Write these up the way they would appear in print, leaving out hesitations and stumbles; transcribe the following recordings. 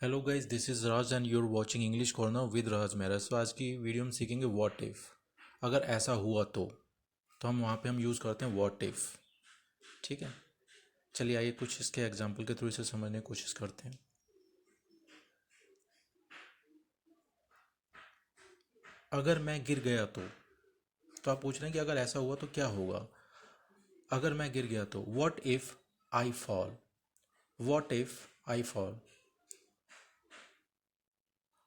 Hello guys, this is Raj and you're watching English corner with Raj Mehra. So आज की video में सीखेंगे व्हाट इफ़। अगर ऐसा हुआ तो हम वहाँ पे यूज़ करते हैं व्हाट इफ़। ठीक है, चलिए आइए कुछ इसके एग्जांपल के थ्रू इसे समझने की कोशिश करते हैं। अगर मैं गिर गया तो आप पूछ रहे हैं कि अगर ऐसा हुआ तो क्या होगा। अगर मैं गिर गया तो what if I fall. What if I fall.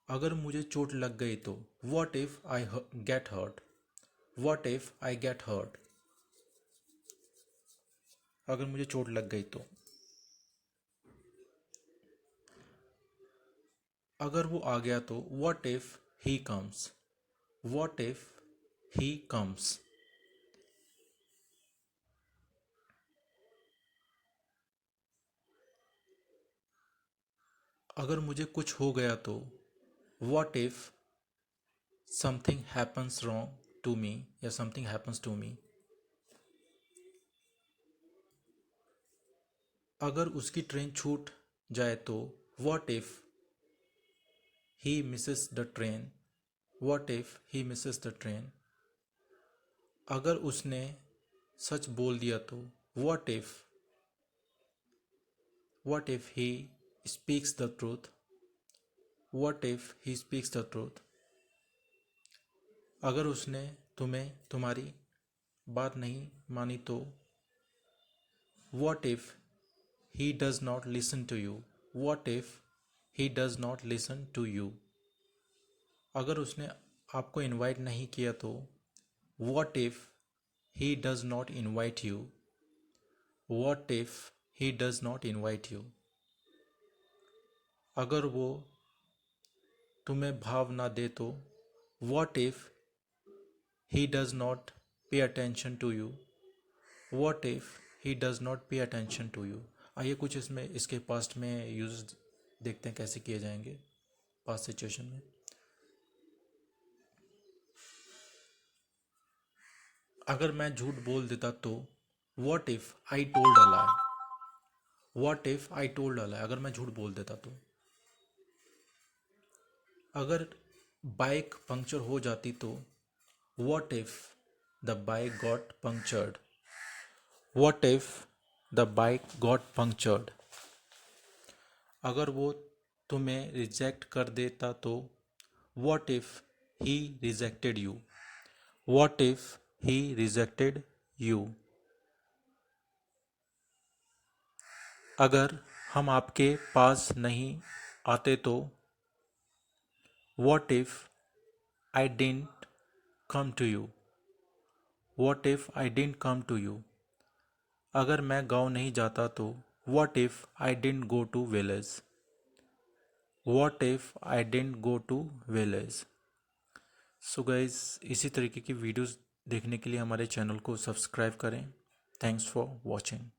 अगर मुझे चोट लग गई तो what if I get hurt. What if I get hurt. अगर मुझे चोट लग गई तो अगर वो आ गया तो what if he comes. What if he comes. अगर मुझे कुछ हो गया तो what if something happens wrong to me या समथिंग हैपन्स टू मी। अगर उसकी ट्रेन छूट जाए तो what if he misses the train. What if he misses the train. अगर उसने सच बोल दिया तो what if he speaks the truth. What if he speaks the truth. अगर उसने तुम्हारी बात नहीं मानी तो what if he does not listen to you. What if he does not listen to you. अगर उसने आपको इनवाइट नहीं किया तो what if he does not invite you. What if he does not invite you. अगर वो तुम्हें भाव ना दे तो what if he does not pay attention to you. What if he does not pay attention to you. आइए कुछ इसमें इसके पास्ट में यूज देखते हैं कैसे किए जाएंगे पास्ट सिचुएशन में। अगर मैं झूठ बोल देता तो what if I told a lie. What if I told a lie. अगर मैं झूठ बोल देता तो अगर बाइक पंक्चर हो जाती तो what if the bike got punctured. What if the bike got punctured. अगर वो तुम्हें रिजेक्ट कर देता तो what if he rejected you. What if he rejected you. अगर हम आपके पास नहीं आते तो what if I didn't come to you. What if I didn't come to you. अगर मैं गांव नहीं जाता तो what if I didn't go to village. What if I didn't go to village. So guys, इसी तरीके की वीडियोस देखने के लिए हमारे चैनल को सब्सक्राइब करें। Thanks for watching.